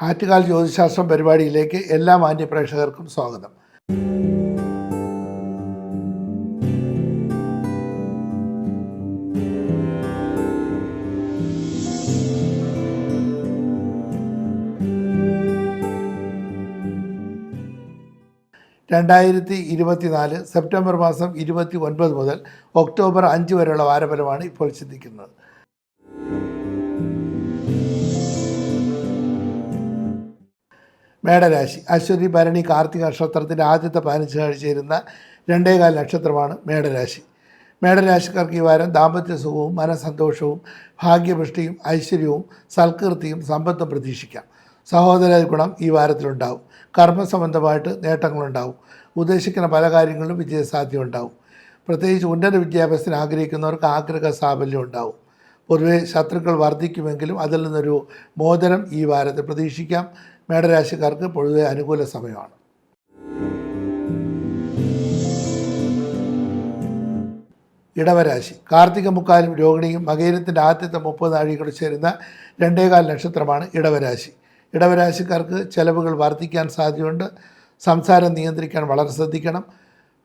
ആറ്റുകാൽ ജ്യോതിശാസ്ത്രം പരിപാടിയിലേക്ക് എല്ലാ മാന്യപ്രേക്ഷകർക്കും സ്വാഗതം. സെപ്റ്റംബർ മാസം 29 മുതൽ ഒക്ടോബർ 5 വരെയുള്ള വാരഫലമാണ് ഇപ്പോൾ ചിന്തിക്കുന്നത്. മേടരാശി അശ്വതി ഭരണി കാർത്തിക നക്ഷത്രത്തിൻ്റെ ആദ്യത്തെ 15 ആഴ്ച ചേരുന്ന 2.25 നക്ഷത്രമാണ് മേടരാശി. മേടരാശിക്കാർക്ക് ഈ വാരം ദാമ്പത്യ സുഖവും മനസന്തോഷവും ഭാഗ്യപുഷ്ടിയും ഐശ്വര്യവും സൽകീർത്തിയും സമ്പത്തും പ്രതീക്ഷിക്കാം. സഹോദര ഗുണം ഈ വാരത്തിലുണ്ടാവും. കർമ്മസംബന്ധമായിട്ട് നേട്ടങ്ങളുണ്ടാവും. ഉദ്ദേശിക്കുന്ന പല കാര്യങ്ങളിലും വിജയസാധ്യത ഉണ്ടാവും. പ്രത്യേകിച്ച് ഉന്നത വിദ്യാഭ്യാസത്തിന് ആഗ്രഹിക്കുന്നവർക്ക് ആഗ്രഹ സാഫല്യം ഉണ്ടാവും. പൊതുവെ ശത്രുക്കൾ വർദ്ധിക്കുമെങ്കിലും അതിൽ നിന്നൊരു മോചനം ഈ വാരത്തിൽ പ്രതീക്ഷിക്കാം. മേടരാശിക്കാർക്ക് പൊതുവെ അനുകൂല സമയമാണ്. ഇടവരാശി കാർത്തിക മുക്കാലും രോഹിണിയും മകയിരത്തിൻ്റെ ആദ്യത്തെ 30 നാഴികയോട് ചേരുന്ന 2.25 നക്ഷത്രമാണ് ഇടവരാശി. ഇടവരാശിക്കാർക്ക് ചെലവുകൾ വർദ്ധിക്കാൻ സാധ്യതയുണ്ട്. സംസാരം നിയന്ത്രിക്കാൻ വളരെ ശ്രദ്ധിക്കണം.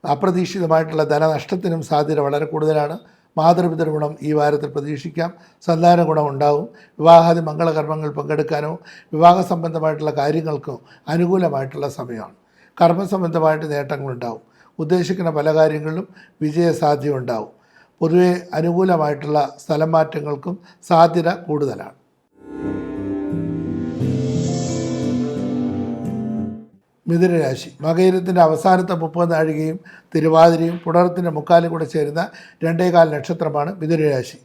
അപ്രതീക്ഷിതമായിട്ടുള്ള ധനനഷ്ടത്തിനും സാധ്യത വളരെ കൂടുതലാണ്. മാതൃപിതൃ ഗുണം ഈ വാരത്തിൽ പ്രതീക്ഷിക്കാം. സന്താന ഗുണം ഉണ്ടാവും. വിവാഹാദി മംഗളകർമ്മങ്ങൾ പങ്കെടുക്കാനോ വിവാഹ സംബന്ധമായിട്ടുള്ള കാര്യങ്ങൾക്കോ അനുകൂലമായിട്ടുള്ള സമയമാണ്. കർമ്മസംബന്ധമായിട്ട് നേട്ടങ്ങളുണ്ടാവും. ഉദ്ദേശിക്കുന്ന പല കാര്യങ്ങളിലും വിജയസാധ്യത ഉണ്ടാവും. പൊതുവെ അനുകൂലമായിട്ടുള്ള സ്ഥലം മാറ്റങ്ങൾക്കും സാധ്യത കൂടുതലാണ്. മിഥുനരാശി മകയിരത്തിൻ്റെ അവസാനത്തെ 30 നാഴികയും തിരുവാതിരയും പുണർത്തിൻ്റെ മുക്കാലും കൂടെ ചേരുന്ന 2.25 നക്ഷത്രമാണ് മിഥുനരാശി.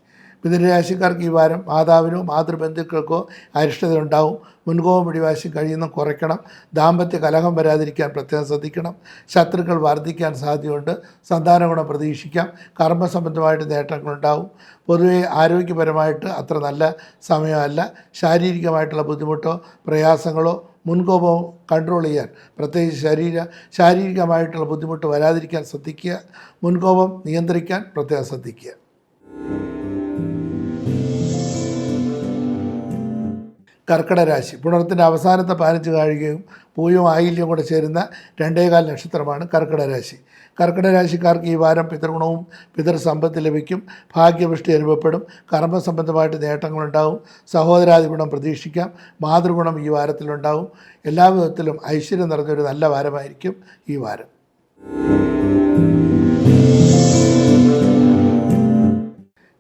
മിഥുനരാശിക്കാർക്ക് ഈ വാരം മാതാവിനോ മാതൃബന്ധുക്കൾക്കോ അരിഷ്ടതയുണ്ടാവും. മുൻകോപം പിടിവാശി കഴിയുന്ന കുറയ്ക്കണം. ദാമ്പത്യ കലഹം വരാതിരിക്കാൻ പ്രത്യേകം ശ്രദ്ധിക്കണം. ശത്രുക്കൾ വർദ്ധിക്കാൻ സാധ്യതയുണ്ട്. സന്താന ഗുണം പ്രതീക്ഷിക്കാം. കർമ്മസംബന്ധമായിട്ട് നേട്ടങ്ങളുണ്ടാവും. പൊതുവെ ആരോഗ്യപരമായിട്ട് അത്ര നല്ല സമയമല്ല. ശാരീരികമായിട്ടുള്ള ബുദ്ധിമുട്ടോ പ്രയാസങ്ങളോ മുൻകോപം കൺട്രോൾ ചെയ്യാൻ പ്രത്യേകിച്ച് ശാരീരികമായിട്ടുള്ള ബുദ്ധിമുട്ട് വരാതിരിക്കാൻ ശ്രദ്ധിക്കുക. മുൻകോപം നിയന്ത്രിക്കാൻ പ്രത്യേകം ശ്രദ്ധിക്കുക. കർക്കിടരാശി പുണർത്തിൻ്റെ അവസാനത്തെ 15 നാഴികയും പൂയവും ആയില്യം കൂടെ ചേരുന്ന 2.25 നക്ഷത്രമാണ് കർക്കിടരാശി. കർക്കിടരാശിക്കാർക്ക് ഈ വാരം പിതൃഗുണവും പിതൃസമ്പത്ത് ലഭിക്കും. ഭാഗ്യപുഷ്ടി അനുഭവപ്പെടും. കർമ്മസംബന്ധമായിട്ട് നേട്ടങ്ങളുണ്ടാവും. സഹോദരാദി ഗുണം പ്രതീക്ഷിക്കാം. മാതൃഗുണം ഈ വാരത്തിലുണ്ടാവും. എല്ലാ വിധത്തിലും ഐശ്വര്യം നിറഞ്ഞൊരു നല്ല വാരമായിരിക്കും ഈ വാരം.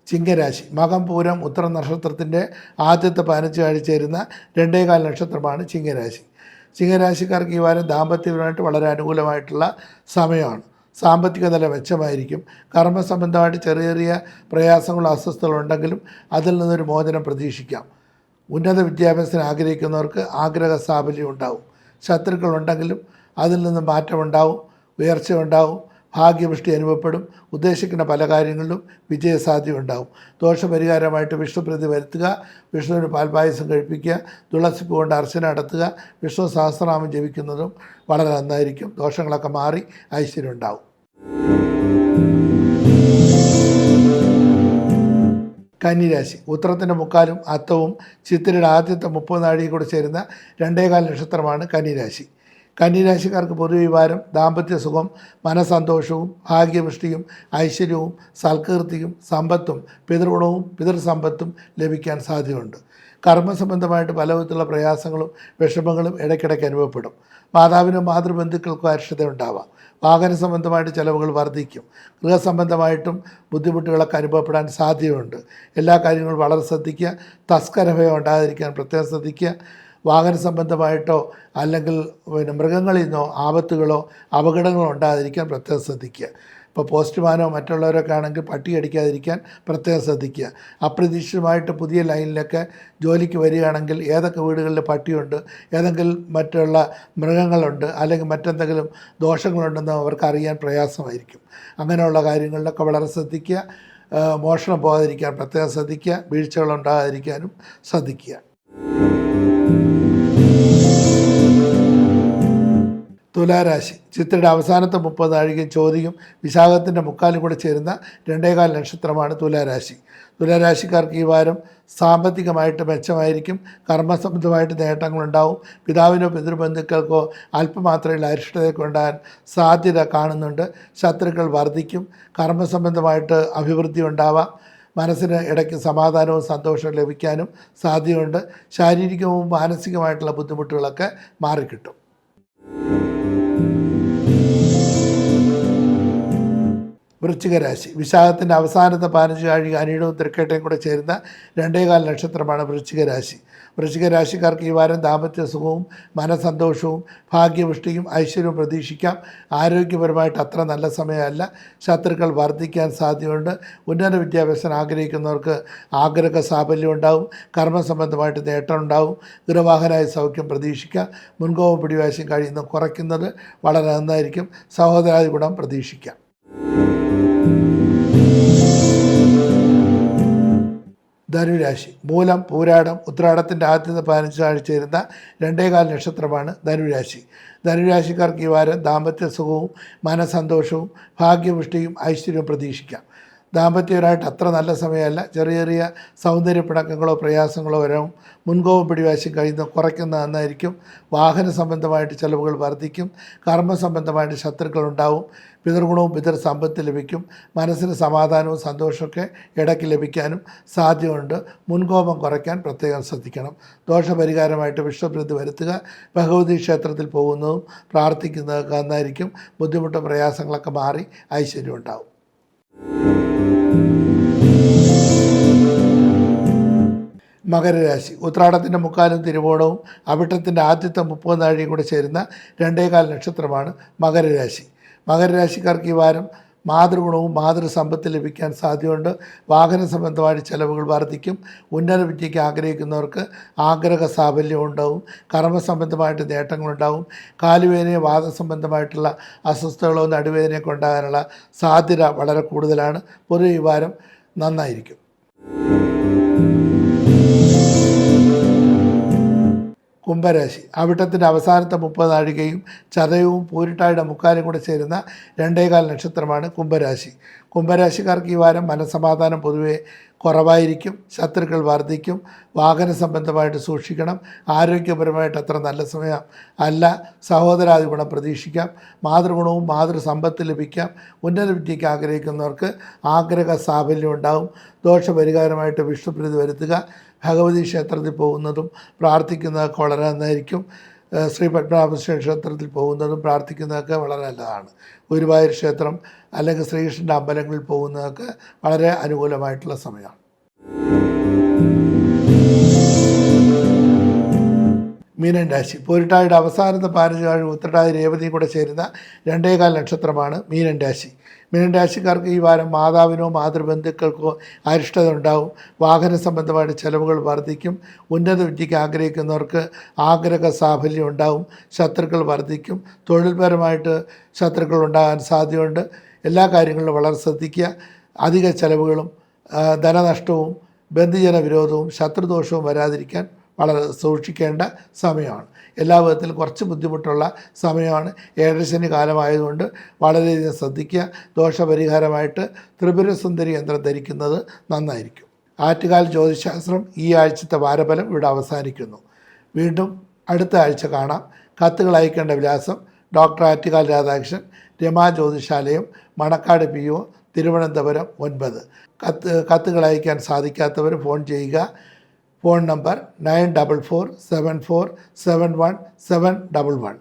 ചിങ്ങരാശി മകം പൂരം ഉത്തരം നക്ഷത്രത്തിൻ്റെ ആദ്യത്തെ 15 ആഴ്ച ചേരുന്ന 2.25 നക്ഷത്രമാണ് ചിങ്ങരാശി. ചിങ്ങരാശിക്കാർക്ക് ഈ വാരം ദാമ്പത്യപരമായിട്ട് വളരെ അനുകൂലമായിട്ടുള്ള സമയമാണ്. സാമ്പത്തിക നില മെച്ചമായിരിക്കും. കർമ്മസംബന്ധമായിട്ട് ചെറിയ ചെറിയ പ്രയാസങ്ങളും അസ്വസ്ഥതകളുണ്ടെങ്കിലും അതിൽ നിന്നൊരു മോചനം പ്രതീക്ഷിക്കാം. ഉന്നത വിദ്യാഭ്യാസത്തിന് ആഗ്രഹിക്കുന്നവർക്ക് ആഗ്രഹ സാഫല്യം ഉണ്ടാവും. ശത്രുക്കളുണ്ടെങ്കിലും അതിൽ നിന്ന് മാറ്റമുണ്ടാവും. ഉയർച്ച ഉണ്ടാവും. ഭാഗ്യപുഷ്ടി അനുഭവപ്പെടും. ഉദ്ദേശിക്കുന്ന പല കാര്യങ്ങളിലും വിജയസാധ്യത ഉണ്ടാവും. ദോഷപരിഹാരമായിട്ട് വിഷ്ണുപ്രീതി വരുത്തുക. വിഷ്ണുവിന് പാൽപായസം കഴിപ്പിക്കുക. തുളസിപ്പൂ കൊണ്ട് അർച്ചന നടത്തുക. വിഷ്ണു സഹസ്രനാമം ജപിക്കുന്നതും വളരെ നന്നായിരിക്കും. ദോഷങ്ങളൊക്കെ മാറി ഐശ്വര്യം ഉണ്ടാവും. കന്നിരാശി ഉത്തരത്തിൻ്റെ മുക്കാലും അത്തവും ചിത്തിരയുടെ ആദ്യത്തെ 30 നാഴിക കൂടെ ചേരുന്ന 2.25 നക്ഷത്രമാണ് കന്നിരാശി. കന്നിരാശിക്കാർക്ക് പൊതുവെ ഈ വാരം ദാമ്പത്യ സുഖം മനസന്തോഷവും ഭാഗ്യപുഷ്ടിയും ഐശ്വര്യവും സൽകീർത്തിയും സമ്പത്തും പിതൃഗുണവും പിതൃസമ്പത്തും ലഭിക്കാൻ സാധ്യതയുണ്ട്. കർമ്മസംബന്ധമായിട്ട് പല വിധത്തിലുള്ള പ്രയാസങ്ങളും വിഷമങ്ങളും ഇടയ്ക്കിടയ്ക്ക് അനുഭവപ്പെടും. മാതാവിനും മാതൃബന്ധുക്കൾക്കും അരിഷ്ടത ഉണ്ടാവാം. വാഹന സംബന്ധമായിട്ട് ചിലവുകൾ വർദ്ധിക്കും. ഗൃഹസംബന്ധമായിട്ടും ബുദ്ധിമുട്ടുകളൊക്കെ അനുഭവപ്പെടാൻ സാധ്യതയുണ്ട്. എല്ലാ കാര്യങ്ങളും വളരെ ശ്രദ്ധിക്കുക. തസ്കരഭയം ഉണ്ടാകാതിരിക്കാൻ പ്രത്യേകം ശ്രദ്ധിക്കുക. വാഹന സംബന്ധമായിട്ടോ അല്ലെങ്കിൽ മൃഗങ്ങളിൽ നിന്നോ ആപത്തുകളോ അപകടങ്ങളോ ഉണ്ടാകാതിരിക്കാൻ പ്രത്യേകം ശ്രദ്ധിക്കുക. ഇപ്പോൾ പോസ്റ്റ്മാനോ മറ്റുള്ളവരൊക്കെ ആണെങ്കിൽ പട്ടി അടിക്കാതിരിക്കാൻ പ്രത്യേകം ശ്രദ്ധിക്കുക. അപ്രതീക്ഷിതമായിട്ട് പുതിയ ലൈനിലൊക്കെ ജോലിക്ക് വരികയാണെങ്കിൽ ഏതൊക്കെ വീടുകളിൽ പട്ടിയുണ്ട്, ഏതെങ്കിലും മറ്റുള്ള മൃഗങ്ങളുണ്ട്, അല്ലെങ്കിൽ മറ്റെന്തെങ്കിലും ദോഷങ്ങളുണ്ടെന്ന് അവർക്ക് അറിയാൻ പ്രയാസമായിരിക്കും. അങ്ങനെയുള്ള കാര്യങ്ങളിലൊക്കെ വളരെ ശ്രദ്ധിക്കുക. മോഷണം പോകാതിരിക്കാൻ പ്രത്യേകം ശ്രദ്ധിക്കുക. വീഴ്ചകളുണ്ടാകാതിരിക്കാനും ശ്രദ്ധിക്കുക. തുലാരാശി ചിത്രയുടെ അവസാനത്തെ 30 നാഴികയും ചോതിയും വിശാഖത്തിൻ്റെ മുക്കാലും കൂടെ ചേരുന്ന 2.25 നക്ഷത്രമാണ് തുലാരാശി. തുലാരാശിക്കാർക്ക് ഈ വാരം സാമ്പത്തികമായിട്ട് മെച്ചമായിരിക്കും. കർമ്മസംബന്ധമായിട്ട് നേട്ടങ്ങളുണ്ടാവും. പിതാവിനോ പിതൃബന്ധുക്കൾക്കോ അല്പമാത്രമുള്ള അരിഷ്ടതയൊക്കെ ഉണ്ടാകാൻ സാധ്യത കാണുന്നുണ്ട്. ശത്രുക്കൾ വർദ്ധിക്കും. കർമ്മസംബന്ധമായിട്ട് അഭിവൃദ്ധി ഉണ്ടാവാം. മനസ്സിന് ഇടയ്ക്ക് സമാധാനവും സന്തോഷവും ലഭിക്കാനും സാധ്യതയുണ്ട്. ശാരീരികവും മാനസികമായിട്ടുള്ള ബുദ്ധിമുട്ടുകളൊക്കെ മാറിക്കിട്ടും. വൃശ്ചികരാശി വിശാഖത്തിൻ്റെ അവസാനത്തെ 15 നാഴിക അനിഴവും തൃക്കേട്ടയും കൂടെ ചേരുന്ന 2.25 നക്ഷത്രമാണ് വൃശ്ചികരാശി. വൃശ്ചികരാശിക്കാർക്ക് ഈ വാരം ദാമ്പത്യ സുഖവും മനസന്തോഷവും ഭാഗ്യപുഷ്ടിയും ഐശ്വര്യവും പ്രതീക്ഷിക്കാം. ആരോഗ്യപരമായിട്ട് അത്ര നല്ല സമയമല്ല. ശത്രുക്കൾ വർദ്ധിക്കാൻ സാധ്യതയുണ്ട്. ഉന്നത വിദ്യാഭ്യാസം ആഗ്രഹിക്കുന്നവർക്ക് ആഗ്രഹ സാഫല്യം ഉണ്ടാവും. കർമ്മസംബന്ധമായിട്ട് നേട്ടം ഉണ്ടാവും. ഗൃഹവാഹനായ സൗഖ്യം പ്രതീക്ഷിക്കാം. മുൻകോപം പിടിവാശിയും കഴിയുന്ന കുറയ്ക്കുന്നത് വളരെ നന്നായിരിക്കും. സഹോദരാദി ഗുണം പ്രതീക്ഷിക്കാം. ധനുരാശി മൂലം പൂരാടം ഉത്രാടത്തിൻ്റെ ആദ്യത്തെ 15 നാഴിക ചേരുന്ന 2.25 നക്ഷത്രമാണ് ധനുരാശി. ധനുരാശിക്കാർക്ക് ഈ വാരം ദാമ്പത്യ സുഖവും മനസന്തോഷവും ഭാഗ്യപുഷ്ടിയും ഐശ്വര്യവും പ്രതീക്ഷിക്കാം. ദാമ്പത്യപരമായിട്ട് അത്ര നല്ല സമയമല്ല. ചെറിയ ചെറിയ സൗന്ദര്യ പിണക്കങ്ങളോ പ്രയാസങ്ങളോ വരാം. മുൻകോപം പിടിവാശി കഴിയുന്ന കുറയ്ക്കുന്ന നന്നായിരിക്കും. വാഹന സംബന്ധമായിട്ട് ചിലവുകൾ വർദ്ധിക്കും. കർമ്മ സംബന്ധമായിട്ട് ശത്രുക്കൾ ഉണ്ടാവും. പിതൃഗുണവും പിതൃ സമ്പത്ത് ലഭിക്കും. മനസ്സിന് സമാധാനവും സന്തോഷമൊക്കെ ഇടയ്ക്ക് ലഭിക്കാനും സാധ്യതയുണ്ട്. മുൻകോപം കുറയ്ക്കാൻ പ്രത്യേകം ശ്രദ്ധിക്കണം. ദോഷപരിഹാരമായിട്ട് വിഷ്ണുപ്രീതി വരുത്തുക. ഭഗവതി ക്ഷേത്രത്തിൽ പോകുന്നതും പ്രാർത്ഥിക്കുന്നതൊക്കെ നന്നായിരിക്കും. ബുദ്ധിമുട്ടും പ്രയാസങ്ങളൊക്കെ മാറി ഐശ്വര്യം ഉണ്ടാവും. മകരരാശി ഉത്രാടത്തിൻ്റെ മുക്കാലും തിരുവോണവും അവിട്ടത്തിൻ്റെ ആദ്യത്തെ 30 നാഴികയും കൂടെ ചേരുന്ന 2.25 നക്ഷത്രമാണ് മകരരാശി. മകരരാശിക്കാർക്ക് ഈ വാരം മാതൃഗുണവും മാതൃസമ്പത്ത് ലഭിക്കാൻ സാധ്യതയുണ്ട്. വാഹന സംബന്ധമായ ചിലവുകൾ വർദ്ധിക്കും. ഉന്നത വിദ്യയ്ക്ക് ആഗ്രഹിക്കുന്നവർക്ക് ആഗ്രഹ സാഫല്യം ഉണ്ടാവും. കർമ്മസംബന്ധമായിട്ട് നേട്ടങ്ങളുണ്ടാവും. കാലുവേദനയോ വാദസംബന്ധമായിട്ടുള്ള അസ്വസ്ഥതകളോ നടുവേദനയൊക്കെ ഉണ്ടാകാനുള്ള സാധ്യത വളരെ കൂടുതലാണ്. പൊതുവെ ഈ വാരം നന്നായിരിക്കും. കുംഭരാശി അവിട്ടത്തിൻ്റെ അവസാനത്തെ 30 നാഴികയും ചതയവും പൂരിട്ടായുടെ മുക്കാലും കൂടെ ചേരുന്ന 2.25 നക്ഷത്രമാണ് കുംഭരാശി. കുംഭരാശിക്കാർക്ക് ഈ വാരം മനസ്സമാധാനം പൊതുവെ കുറവായിരിക്കും. ശത്രുക്കൾ വർദ്ധിക്കും. വാഹന സംബന്ധമായിട്ട് സൂക്ഷിക്കണം. ആരോഗ്യപരമായിട്ട് അത്ര നല്ല സമയം അല്ല. സഹോദരാദി ഗുണം പ്രതീക്ഷിക്കാം. മാതൃഗുണവും മാതൃസമ്പത്ത് ലഭിക്കാം. ഉന്നത വിദ്യയ്ക്ക് ആഗ്രഹിക്കുന്നവർക്ക് ആഗ്രഹ സാഫല്യം ഉണ്ടാവും. ദോഷപരിഹാരമായിട്ട് വിഷ്ണുപ്രീതി വരുത്തുക. ഭഗവതി ക്ഷേത്രത്തിൽ പോകുന്നതും പ്രാർത്ഥിക്കുന്നതൊക്കെ വളരെ നന്നായിരിക്കും. ശ്രീ പത്മനാഭസ്വാമി ക്ഷേത്രത്തിൽ പോകുന്നതും പ്രാർത്ഥിക്കുന്നതൊക്കെ വളരെ നല്ലതാണ്. ഗുരുവായൂർ ക്ഷേത്രം അല്ലെങ്കിൽ ശ്രീകൃഷ്ണൻ്റെ അമ്പലങ്ങളിൽ പോകുന്നതൊക്കെ വളരെ അനുകൂലമായിട്ടുള്ള സമയമാണ്. മീനൻ രാശി പൂരിട്ടായുടെ അവസാനത്തെ 15 നാഴിക ഉത്രട്ടാതി രേവതിയും കൂടെ ചേരുന്ന 2.25 നക്ഷത്രമാണ് മീനൻ രാശി. മീനൻ രാശിക്കാർക്ക് ഈ വാരം മാതാവിനോ മാതൃബന്ധുക്കൾക്കോ അരിഷ്ടത ഉണ്ടാവും. വാഹന സംബന്ധമായിട്ട് ചിലവുകൾ വർദ്ധിക്കും. ഉന്നത വിദ്യയ്ക്ക് ആഗ്രഹിക്കുന്നവർക്ക് ആഗ്രഹ സാഫല്യം ഉണ്ടാവും. ശത്രുക്കൾ വർദ്ധിക്കും. തൊഴിൽപരമായിട്ട് ശത്രുക്കൾ ഉണ്ടാകാൻ സാധ്യതയുണ്ട്. എല്ലാ കാര്യങ്ങളിലും വളരെ ശ്രദ്ധിക്കുക. അധിക ചിലവുകളും ധനനഷ്ടവും ബന്ധുജന വിരോധവും ശത്രുദോഷവും വരാതിരിക്കാൻ വളരെ സൂക്ഷിക്കേണ്ട സമയമാണ്. എല്ലാ വിധത്തിലും കുറച്ച് ബുദ്ധിമുട്ടുള്ള സമയമാണ്. ഏഴരശനി കാലമായതുകൊണ്ട് വളരെയധികം ശ്രദ്ധിക്കുക. ദോഷപരിഹാരമായിട്ട് ത്രിപുരസുന്ദരി യന്ത്രം ധരിക്കുന്നത് നന്നായിരിക്കും. ആറ്റുകാൽ ജ്യോതിശാസ്ത്രം ഈ ആഴ്ചത്തെ വാരഫലം ഇവിടെ അവസാനിക്കുന്നു. വീണ്ടും അടുത്ത ആഴ്ച കാണാം. കത്തുകൾ അയക്കേണ്ട വിലാസം ഡോക്ടർ ആറ്റുകാൽ രാധാകൃഷ്ണൻ, രമാ ജ്യോതിശാലയം, മണക്കാട് PO, തിരുവനന്തപുരം 9. കത്തുകൾ അയക്കാൻ സാധിക്കാത്തവർ ഫോൺ ചെയ്യുക. Phone number 9447471711.